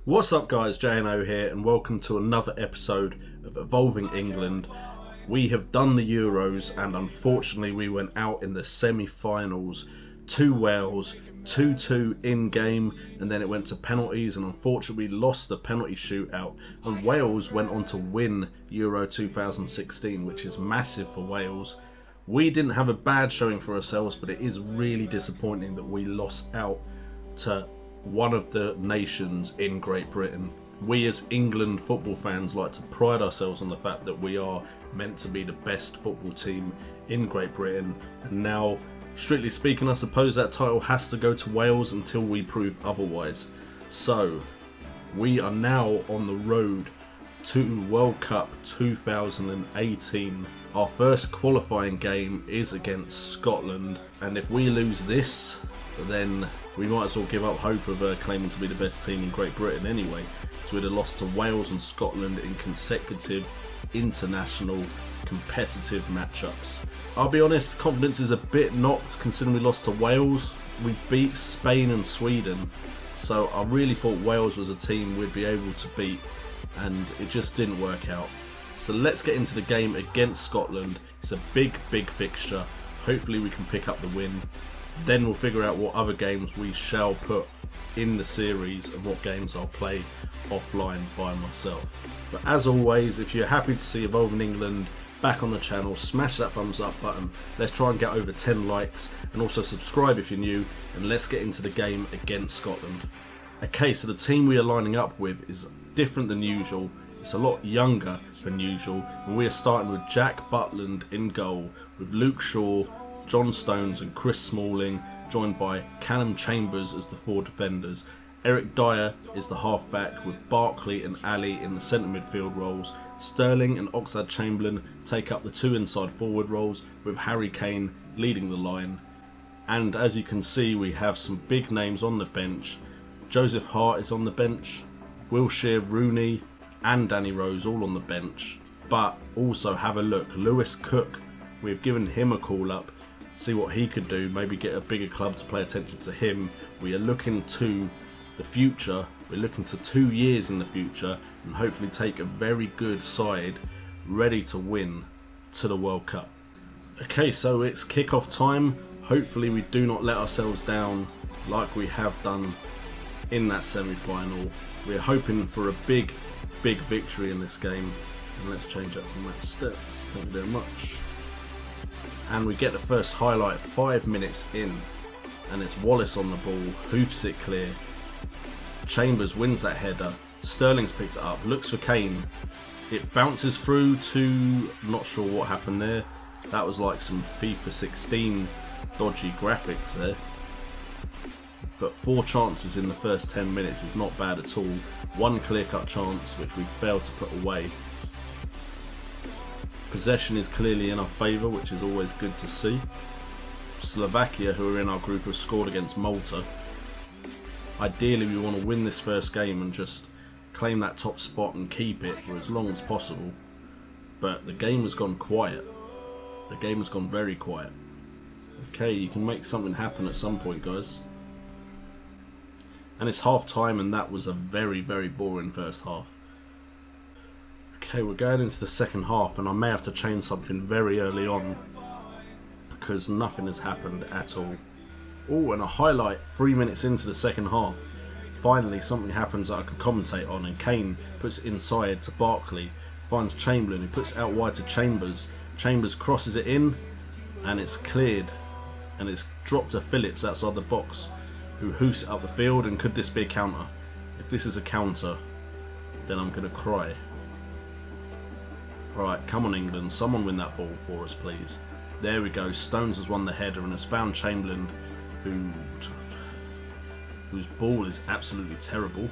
What's up guys, E09 here and welcome to another episode of Evolving England. We have done the Euros and unfortunately we went out in the semi-finals to Wales, 2-2 in game, and then it went to penalties and unfortunately we lost the penalty shootout and Wales went on to win Euro 2016, which is massive for Wales. We didn't have a bad showing for ourselves, but it is really disappointing that we lost out to one of the nations in Great Britain. We as England football fans like to pride ourselves on the fact that we are meant to be the best football team in Great Britain, and now, strictly speaking, I suppose that title has to go to Wales until we prove otherwise. So we are now on the road to World Cup 2018. Our first qualifying game is against Scotland, and if we lose this, then we might as well give up hope of claiming to be the best team in Great Britain anyway. So we'd have lost to Wales and Scotland in consecutive international competitive matchups. I'll be honest, confidence is a bit knocked considering we lost to Wales. We beat Spain and Sweden, so I really thought Wales was a team we'd be able to beat, and it just didn't work out. So let's get into the game against Scotland. It's a big fixture. Hopefully we can pick up the win. Then we'll figure out what other games we shall put in the series and what games I'll play offline by myself. But as always, if you're happy to see Evolving England back on the channel, smash that thumbs up button. Let's try and get over 10 likes, and also subscribe if you're new, and let's get into the game against Scotland. Okay, so the team we are lining up with is different than usual. It's a lot younger than usual, and we are starting with Jack Butland in goal, with Luke Shaw, John Stones and Chris Smalling, joined by Callum Chambers as the four defenders. Eric Dyer is the half-back, with Barkley and Ali in the centre midfield roles. Sterling and Oxlade-Chamberlain take up the two inside forward roles, with Harry Kane leading the line. And as you can see, we have some big names on the bench. Joseph Hart is on the bench, Wilshere, Rooney and Danny Rose all on the bench. But also have a look, Lewis Cook, we've given him a call up. See what he could do, maybe get a bigger club to pay attention to him. We are looking to the future, we're looking to 2 years in the future, and hopefully take a very good side ready to win to the World Cup. Okay, so it's kick-off time. Hopefully we do not let ourselves down like we have done in that semi-final. We're hoping for a big victory in this game. And let's change that to my stats, thank you very much. And we get the first highlight 5 minutes in, and it's Wallace on the ball, hoofs it clear. Chambers wins that header, Sterling's picked it up, looks for Kane. It bounces through to, I'm not sure what happened there. That was like some FIFA 16 dodgy graphics there. But 4 chances in the first 10 minutes is not bad at all. One clear-cut chance which we failed to put away. Possession is clearly in our favour, which is always good to see. Slovakia, who are in our group, have scored against Malta. Ideally we want to win this first game and just claim that top spot and keep it for as long as possible. But the game has gone quiet. The game has gone very quiet. Okay, you can make something happen at some point, guys. And it's half time, and that was a very boring first half. Okay, we're going into the second half, and I may have to change something very early on because nothing has happened at all. Oh, and a highlight 3 minutes into the second half. Finally, something happens that I can commentate on, and Kane puts it inside to Barkley, finds Chamberlain, who puts it out wide to Chambers. Chambers crosses it in, and it's cleared, and it's dropped to Phillips outside the box, who hoofs it up the field. And could this be a counter? If this is a counter, then I'm going to cry. Alright, come on England, someone win that ball for us please. There we go, Stones has won the header and has found Chamberlain, whose ball is absolutely terrible.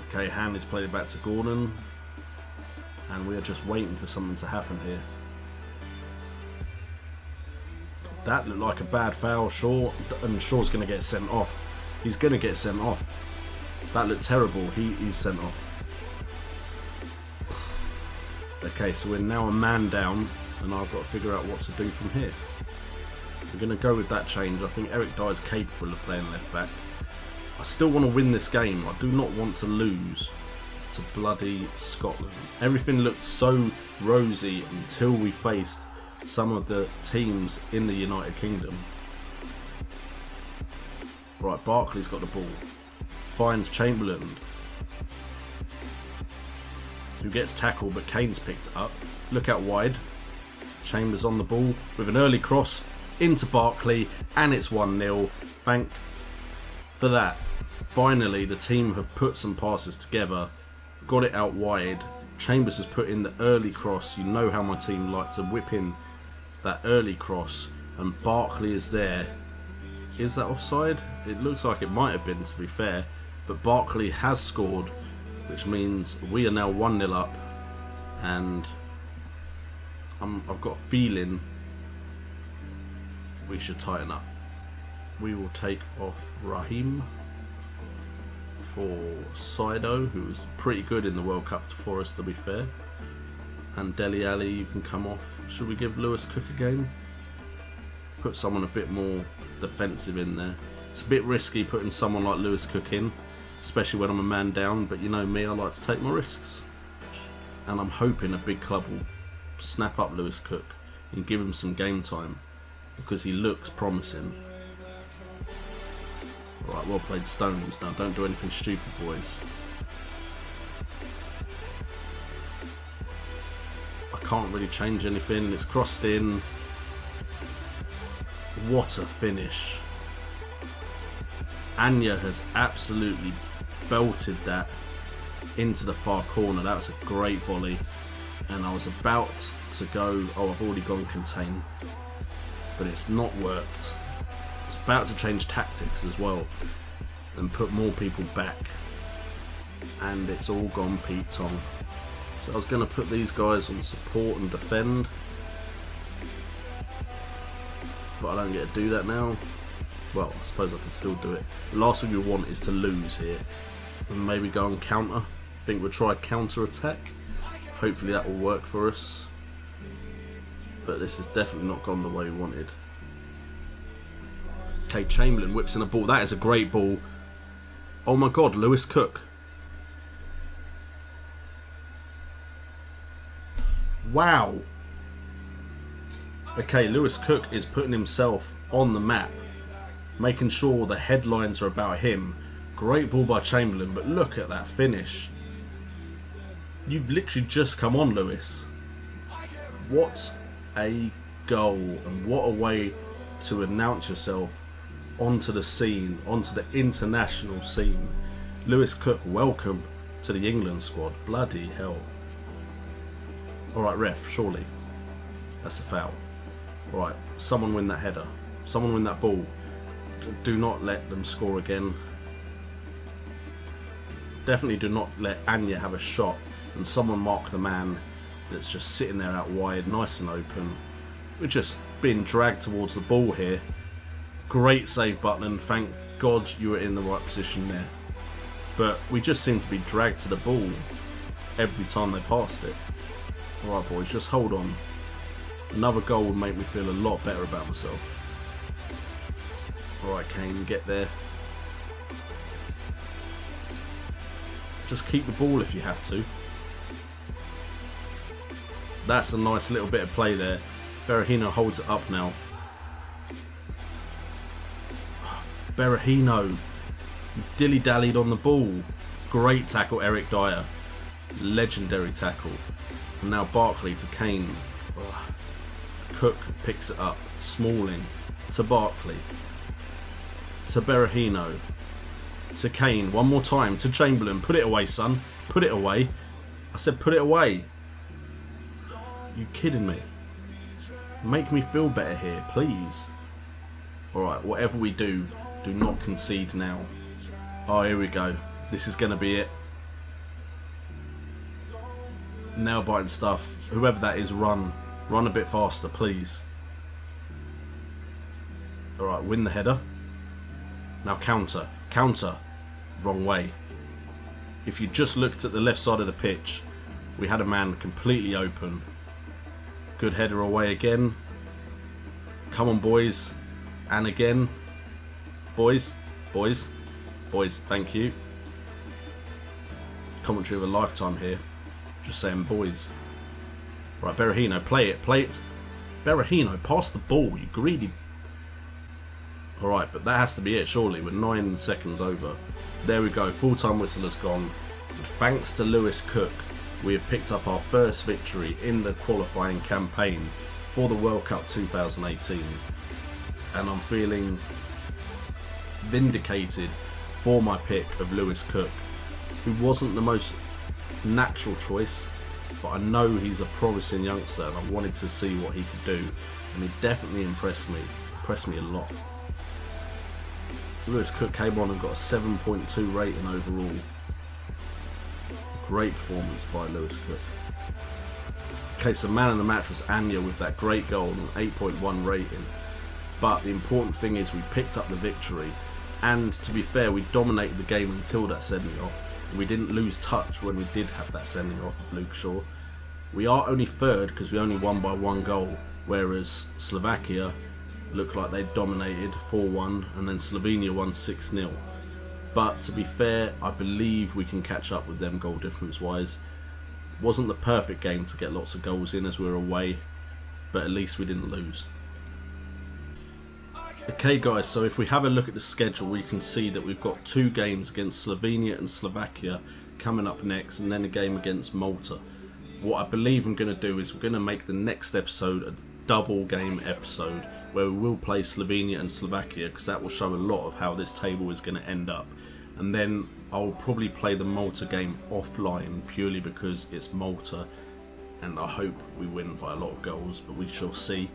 Okay, hand is played back to Gordon, and we are just waiting for something to happen here. That looked like a bad foul, Shaw, and Shaw's going to get sent off. He's going to get sent off. That looked terrible, he's sent off. Okay, so we're now a man down, and I've got to figure out what to do from here. We're going to go with that change. I think Eric Dyer's capable of playing left back. I still want to win this game. I do not want to lose to bloody Scotland. Everything looked so rosy until we faced some of the teams in the United Kingdom. Right, Barkley's got the ball. Finds Chamberlain, who gets tackled, but Kane's picked it up. Look out wide. Chambers on the ball with an early cross into Barkley, and it's 1-0. Thank for that. Finally, the team have put some passes together, got it out wide. Chambers has put in the early cross. You know how my team like to whip in that early cross, and Barkley is there. Is that offside? It looks like it might have been, to be fair, but Barkley has scored, which means we are now 1-0 up, and I've got a feeling we should tighten up. We will take off Raheem for Saido, who was pretty good in the World Cup for us, to be fair. And Dele Alli, you can come off. Should we give Lewis Cook a game? Put someone a bit more defensive in there. It's a bit risky putting someone like Lewis Cook in, especially when I'm a man down, but you know me, I like to take my risks. And I'm hoping a big club will snap up Lewis Cook and give him some game time, because he looks promising. Right, well played, Stones. Now don't do anything stupid, boys. I can't really change anything. It's crossed in. What a finish. Anya has absolutely belted that into the far corner. That was a great volley. And I was about to go, oh, I've already gone contain, but it's not worked. I was about to change tactics as well and put more people back, and it's all gone Pete Tong. So I was going to put these guys on support and defend, but I don't get to do that now. Well, I suppose I can still do it. The last thing you want is to lose here, and maybe go on counter. I think we'll try counter attack. Hopefully that will work for us, but this has definitely not gone the way we wanted. Okay, Chamberlain whips in a ball. That is a great ball. Oh my god, Lewis Cook. Wow. Okay, Lewis Cook is putting himself on the map, making sure the headlines are about him. Great ball by Chamberlain, but look at that finish. You've literally just come on, Lewis. What a goal, and what a way to announce yourself onto the scene, onto the international scene. Lewis Cook, welcome to the England squad. Bloody hell. Alright, ref, surely. That's a foul. Alright, someone win that header. Someone win that ball. Do not let them score again. Definitely do not let Anya have a shot, and someone mark the man that's just sitting there out wide, nice and open. We're just being dragged towards the ball here. Great save, Butland. Thank God you were in the right position there. But we just seem to be dragged to the ball every time they passed it. Alright boys, just hold on. Another goal would make me feel a lot better about myself. Alright Kane, get there. Just keep the ball if you have to. That's a nice little bit of play there. Berahino holds it up now. Berahino dilly-dallied on the ball. Great tackle, Eric Dyer. Legendary tackle. And now Barkley to Kane. Cook picks it up. Smalling to Barkley. To Berahino. To Kane. One more time. To Chamberlain. Put it away, son. Put it away. I said put it away. You kidding me? Make me feel better here, please. Alright, whatever we do, do not concede now. Oh, here we go. This is going to be it. Nail biting stuff. Whoever that is, run. Run a bit faster, please. Alright, win the header. Now counter. Counter. Wrong way. If you just looked at the left side of the pitch, we had a man completely open. Good header away again. Come on, boys. And again. Boys. Boys. Boys, thank you. Commentary of a lifetime here. Just saying, boys. Right, Berahino, play it. Berahino, pass the ball, you greedy... Alright, but that has to be it, surely. We're 9 seconds over. There we go, full-time whistle has gone. And thanks to Lewis Cook, we have picked up our first victory in the qualifying campaign for the World Cup 2018. And I'm feeling vindicated for my pick of Lewis Cook, who wasn't the most natural choice, but I know he's a promising youngster and I wanted to see what he could do, and he definitely impressed me a lot. Lewis Cook came on and got a 7.2 rating overall. Great performance by Lewis Cook. Okay, so man of the match was Anya with that great goal and an 8.1 rating. But the important thing is we picked up the victory, and to be fair, we dominated the game until that sending off. We didn't lose touch when we did have that sending off of Luke Shaw. We are only third because we only won by 1 goal, whereas Slovakia looked like they dominated 4-1 and then Slovenia won 6-0. But to be fair, I believe we can catch up with them goal difference wise. Wasn't the perfect game to get lots of goals in as we were away, but at least we didn't lose. Okay guys, so if we have a look at the schedule, we can see that we've got 2 games against Slovenia and Slovakia coming up next, and then a game against Malta. What I believe I'm going to do is we're going to make the next episode a double game episode where we will play Slovenia and Slovakia, because that will show a lot of how this table is going to end up. And then I'll probably play the Malta game offline purely because it's Malta and I hope we win by a lot of goals, but we shall see.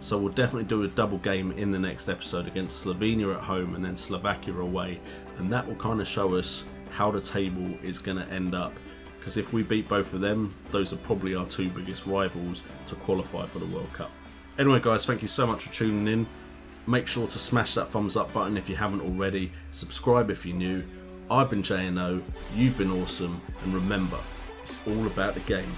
So we'll definitely do a double game in the next episode against Slovenia at home and then Slovakia away, and that will kind of show us how the table is going to end up, because if we beat both of them, those are probably our 2 biggest rivals to qualify for the World Cup. Anyway guys, thank you so much for tuning in. Make sure to smash that thumbs up button if you haven't already, subscribe if you're new. I've been J&O, you've been awesome, and remember, it's all about the game.